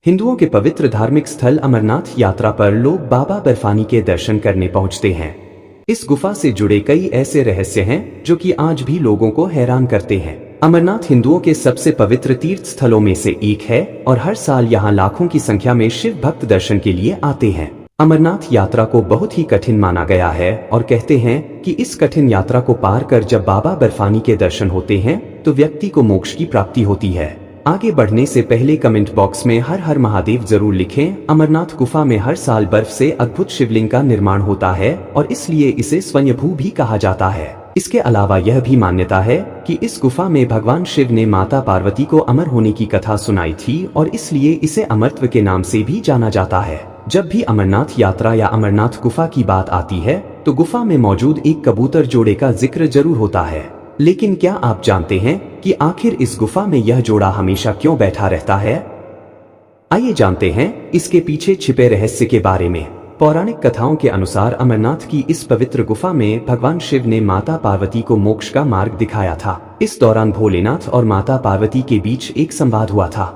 हिंदुओं के पवित्र धार्मिक स्थल अमरनाथ यात्रा पर लोग बाबा बर्फानी के दर्शन करने पहुंचते हैं। इस गुफा से जुड़े कई ऐसे रहस्य हैं जो कि आज भी लोगों को हैरान करते हैं। अमरनाथ हिंदुओं के सबसे पवित्र तीर्थ स्थलों में से एक है और हर साल यहाँ लाखों की संख्या में शिव भक्त दर्शन के लिए आते हैं। अमरनाथ यात्रा को बहुत ही कठिन माना गया है और कहते हैं कि इस कठिन यात्रा को पार कर जब बाबा बर्फानी के दर्शन होते हैं तो व्यक्ति को मोक्ष की प्राप्ति होती है। आगे बढ़ने से पहले कमेंट बॉक्स में हर हर महादेव जरूर लिखें। अमरनाथ गुफा में हर साल बर्फ से अद्भुत शिवलिंग का निर्माण होता है और इसलिए इसे स्वयंभू भी कहा जाता है। इसके अलावा यह भी मान्यता है कि इस गुफा में भगवान शिव ने माता पार्वती को अमर होने की कथा सुनाई थी और इसलिए इसे अमरत्व के नाम से भी जाना जाता है। जब भी अमरनाथ यात्रा या अमरनाथ गुफा की बात आती है तो गुफा में मौजूद एक कबूतर जोड़े का जिक्र जरूर होता है। लेकिन क्या आप जानते हैं कि आखिर इस गुफा में यह जोड़ा हमेशा क्यों बैठा रहता है? आइए जानते हैं इसके पीछे छिपे रहस्य के बारे में। पौराणिक कथाओं के अनुसार अमरनाथ की इस पवित्र गुफा में भगवान शिव ने माता पार्वती को मोक्ष का मार्ग दिखाया था। इस दौरान भोलेनाथ और माता पार्वती के बीच एक संवाद हुआ था।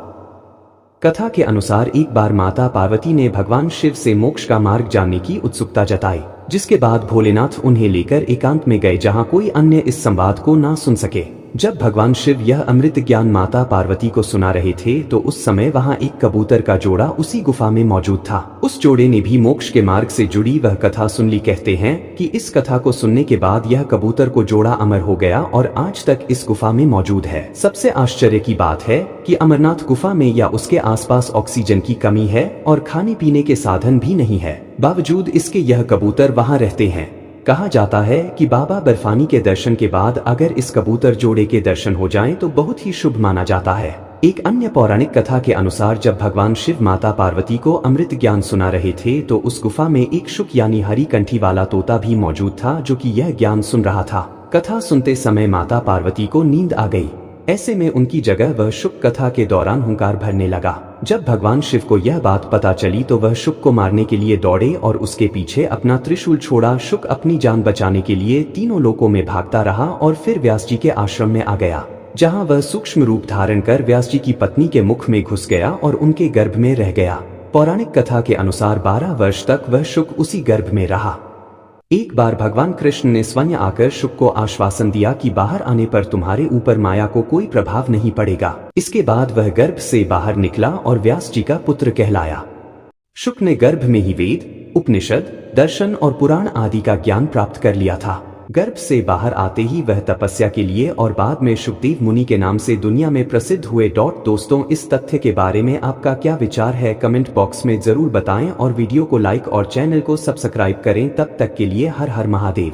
कथा के अनुसार एक बार माता पार्वती ने भगवान शिव से मोक्ष का मार्ग जानने की उत्सुकता जताई, जिसके बाद भोलेनाथ उन्हें लेकर एकांत में गए जहां कोई अन्य इस संवाद को ना सुन सके। जब भगवान शिव यह अमृत ज्ञान माता पार्वती को सुना रहे थे तो उस समय वहां एक कबूतर का जोड़ा उसी गुफा में मौजूद था। उस जोड़े ने भी मोक्ष के मार्ग से जुड़ी वह कथा सुन ली। कहते हैं कि इस कथा को सुनने के बाद यह कबूतर को जोड़ा अमर हो गया और आज तक इस गुफा में मौजूद है। सबसे आश्चर्य की बात है कि अमरनाथ गुफा में या उसके आसपास ऑक्सीजन की कमी है और खाने पीने के साधन भी नहीं है, बावजूद इसके यह कबूतर वहां रहते हैं। कहा जाता है कि बाबा बर्फानी के दर्शन के बाद अगर इस कबूतर जोड़े के दर्शन हो जाएं तो बहुत ही शुभ माना जाता है। एक अन्य पौराणिक कथा के अनुसार जब भगवान शिव माता पार्वती को अमृत ज्ञान सुना रहे थे तो उस गुफा में एक शुक यानी हरी कंठी वाला तोता भी मौजूद था जो कि यह ज्ञान सुन रहा था। कथा सुनते समय माता पार्वती को नींद आ गई। ऐसे में उनकी जगह वह शुक कथा के दौरान हुंकार भरने लगा। जब भगवान शिव को यह बात पता चली तो वह शुक को मारने के लिए दौड़े और उसके पीछे अपना त्रिशूल छोड़ा। शुक अपनी जान बचाने के लिए तीनों लोकों में भागता रहा और फिर व्यास जी के आश्रम में आ गया, जहां वह सूक्ष्म रूप धारण कर व्यास जी की पत्नी के मुख में घुस गया और उनके गर्भ में रह गया। पौराणिक कथा के अनुसार 12 वर्ष तक वह शुक उसी गर्भ में रहा। एक बार भगवान कृष्ण ने स्वयं आकर शुक को आश्वासन दिया कि बाहर आने पर तुम्हारे ऊपर माया को कोई प्रभाव नहीं पड़ेगा। इसके बाद वह गर्भ से बाहर निकला और व्यास जी का पुत्र कहलाया। शुक ने गर्भ में ही वेद, उपनिषद, दर्शन और पुराण आदि का ज्ञान प्राप्त कर लिया था। गर्भ से बाहर आते ही वह तपस्या के लिए और बाद में शुकदेव मुनि के नाम से दुनिया में प्रसिद्ध हुए। दोस्तों, इस तथ्य के बारे में आपका क्या विचार है? कमेंट बॉक्स में जरूर बताएं और वीडियो को लाइक और चैनल को सब्सक्राइब करें। तब तक के लिए हर हर महादेव।